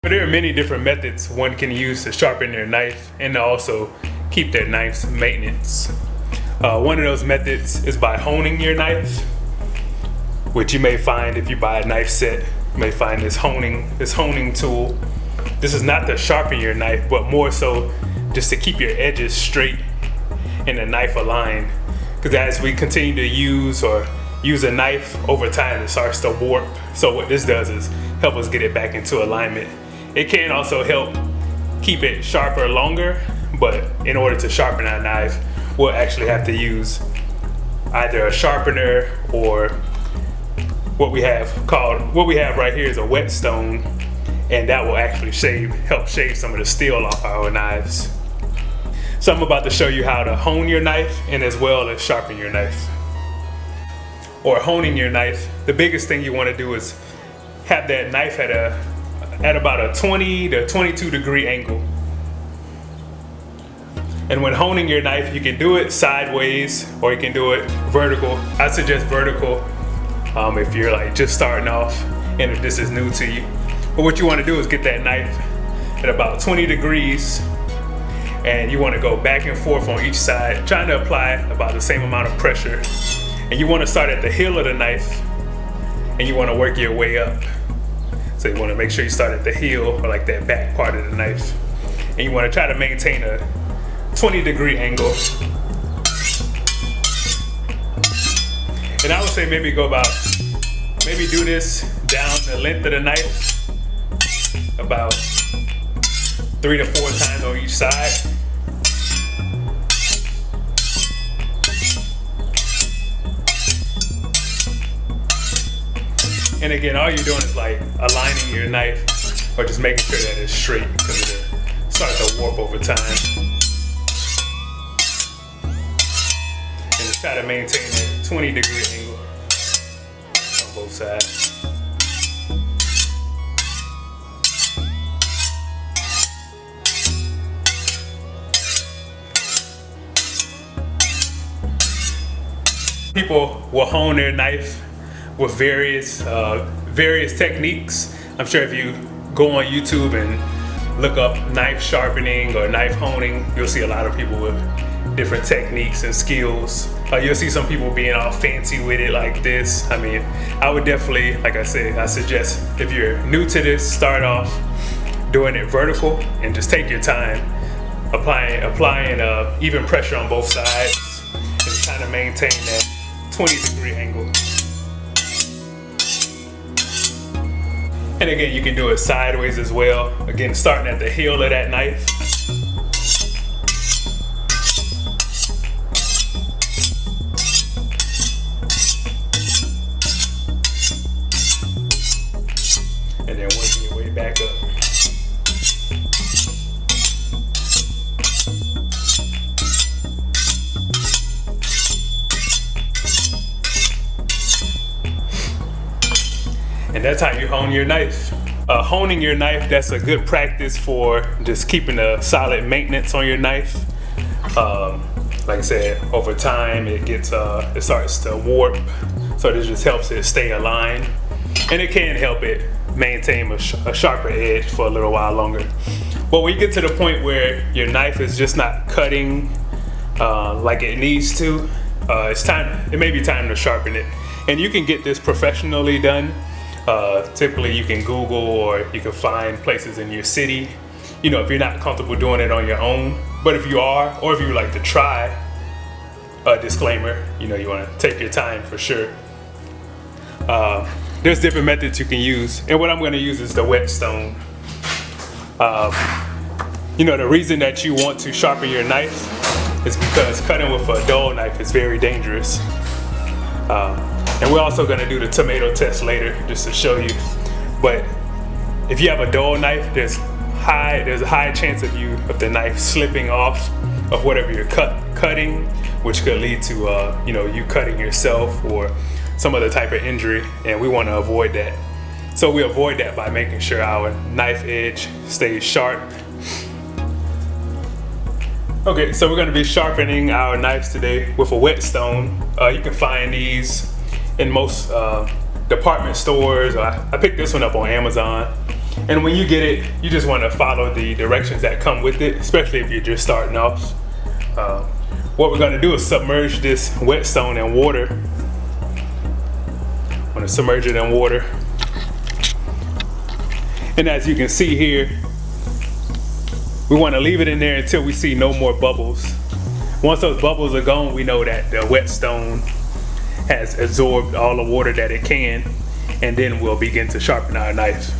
There are many different methods one can use to sharpen their knife and to also keep their knife's maintenance. One of those methods is by honing your knife, which you may find if you buy a knife set. You may find this honing tool. This is not to sharpen your knife, but more so just to keep your edges straight and the knife aligned. Because as we continue to use a knife over time, it starts to warp. So what this does is help us get it back into alignment. It can also help keep it sharper longer, but in order to sharpen our knife, we'll actually have to use either a sharpener or what we have right here is a whetstone, and that will actually help shave some of the steel off our knives. So I'm about to show you how to hone your knife and as well as sharpen your knife. Or honing your knife, the biggest thing you want to do is have that knife at about a 20 to 22 degree angle. And when honing your knife, you can do it sideways or you can do it vertical. I suggest vertical if you're like just starting off and if this is new to you. But what you want to do is get that knife at about 20 degrees and you want to go back and forth on each side, trying to apply about the same amount of pressure. And you want to start at the heel of the knife and you want to work your way up. So you want to make sure you start at the heel or like that back part of the knife. And you want to try to maintain a 20 degree angle. And I would say maybe do this down the length of the knife about 3 to 4 times on each side. And again, all you're doing is like aligning your knife or just making sure that it's straight because it'll start to warp over time. And just try to maintain that 20 degree angle on both sides. People will hone their knife with various techniques. I'm sure if you go on YouTube and look up knife sharpening or knife honing, you'll see a lot of people with different techniques and skills. You'll see some people being all fancy with it like this. I mean, I would definitely, like I said, I suggest if you're new to this, start off doing it vertical and just take your time, applying even pressure on both sides and trying to maintain that 20 degree angle. And again, you can do it sideways as well. Again, starting at the heel of that knife. And then working your way back up. And that's how you hone your knife. Honing your knife, that's a good practice for just keeping a solid maintenance on your knife. Like I said, over time it starts to warp, so this just helps it stay aligned. And it can help it maintain a sharper edge for a little while longer. But when you get to the point where your knife is just not cutting like it needs to, it may be time to sharpen it. And you can get this professionally done. Typically you can Google or you can find places in your city, you know, if you're not comfortable doing it on your own. But if you are, or if you would like to try, a disclaimer, you know, you want to take your time for sure. There's different methods you can use, and what I'm going to use is the whetstone. You know, the reason that you want to sharpen your knife is because cutting with a dull knife is very dangerous. And we're also going to do the tomato test later just to show you. But if you have a dull knife, there's a high chance of the knife slipping off of whatever you're cutting, which could lead to you know, you cutting yourself or some other type of injury, and we want to avoid that. So we avoid that by making sure our knife edge stays sharp. Okay, so we're going to be sharpening our knives today with a whetstone. You can find these in most department stores. I picked this one up on Amazon. And when you get it, you just want to follow the directions that come with it, especially if you're just starting off. What we're going to do is submerge this whetstone in water. I'm going to submerge it in water. And as you can see here, we want to leave it in there until we see no more bubbles. Once those bubbles are gone, we know that the whetstone has absorbed all the water that it can, and then we'll begin to sharpen our knife.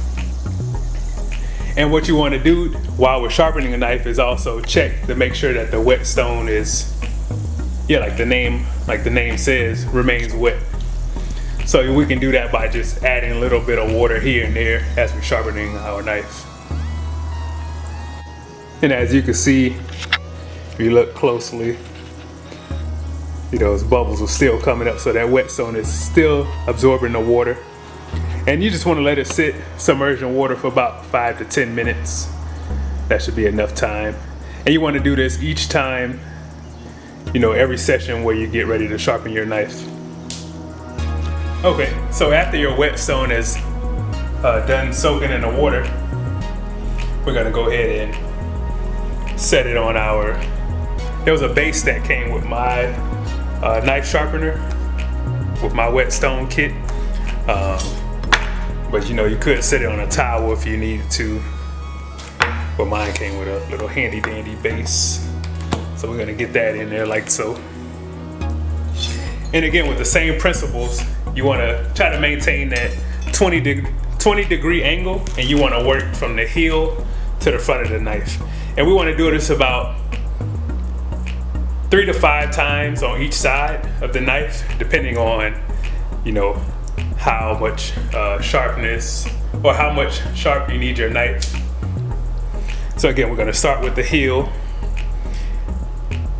And what you want to do while we're sharpening a knife is also check to make sure that the whetstone is, like the name says, remains wet. So we can do that by just adding a little bit of water here and there as we're sharpening our knife. And as you can see, if you look closely, those bubbles are still coming up, so that whetstone is still absorbing the water. And you just want to let it sit submerged in water for about 5 to 10 minutes. That should be enough time. And you want to do this each time, every session where you get ready to sharpen your knife. Okay, so after your whetstone is done soaking in the water, we're gonna go ahead and set it on there was a base that came with my knife sharpener, with my whetstone kit. But you could set it on a towel if you needed to. But mine came with a little handy dandy base. So we're gonna get that in there like so. And again, with the same principles, you wanna try to maintain that 20 degree angle, and you wanna work from the heel to the front of the knife. And we wanna do this about 3 to 5 times on each side of the knife, depending on, how much sharpness or how much sharp you need your knife. So again, we're gonna start with the heel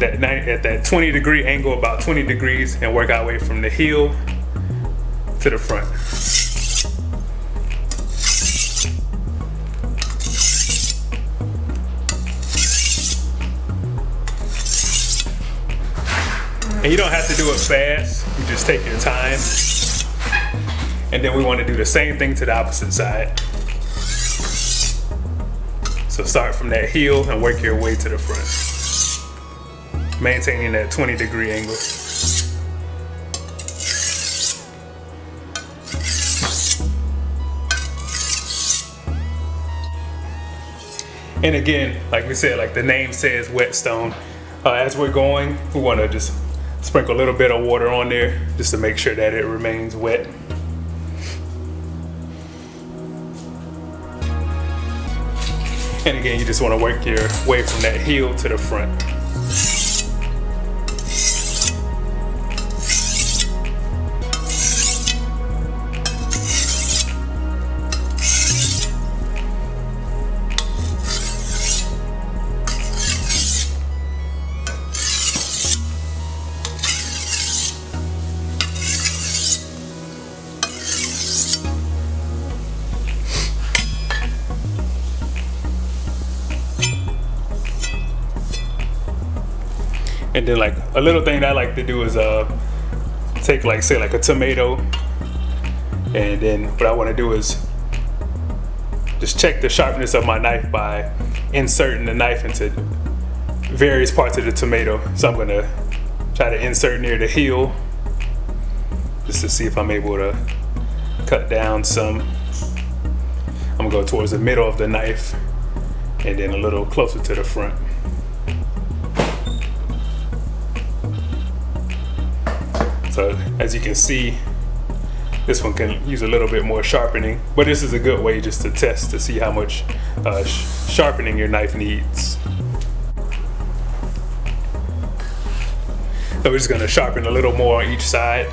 at that 20 degree angle, about 20 degrees, and work our way from the heel to the front. And you don't have to do it fast, you just take your time. And then we want to do the same thing to the opposite side. So start from that heel and work your way to the front, maintaining that 20 degree angle. And again, like we said, like the name says, whetstone. As we're going, we want to just sprinkle a little bit of water on there just to make sure that it remains wet. And again, you just want to work your way from that heel to the front. And then like a little thing that I like to do is take say a tomato, and then what I want to do is just check the sharpness of my knife by inserting the knife into various parts of the tomato. So I'm gonna try to insert near the heel just to see if I'm able to cut down some. I'm gonna go towards the middle of the knife and then a little closer to the front. So as you can see, this one can use a little bit more sharpening, but this is a good way just to test to see how much sharpening your knife needs. So we're just gonna sharpen a little more on each side.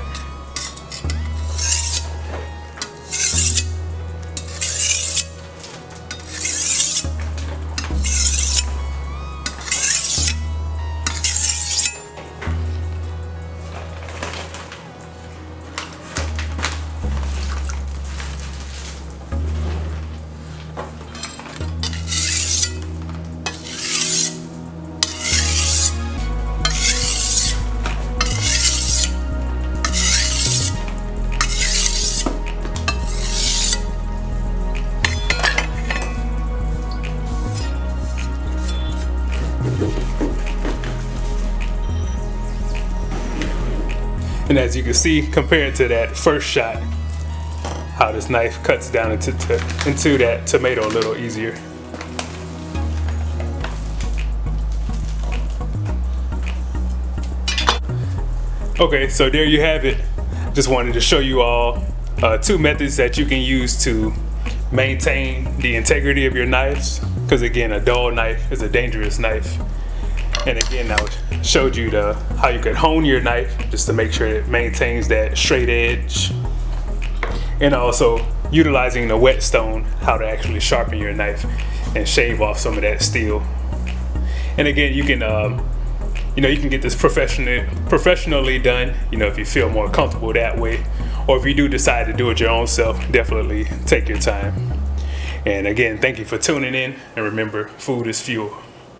And as you can see, compared to that first shot, how this knife cuts down into that tomato a little easier. Okay, so there you have it. Just wanted to show you all two methods that you can use to maintain the integrity of your knives, because again, a dull knife is a dangerous knife. And again, I showed you how you could hone your knife just to make sure it maintains that straight edge, and also utilizing the whetstone, how to actually sharpen your knife and shave off some of that steel. And again, you can you can get this professionally done, if you feel more comfortable that way, or if you do decide to do it your own self, definitely take your time. And again, thank you for tuning in, and remember, food is fuel.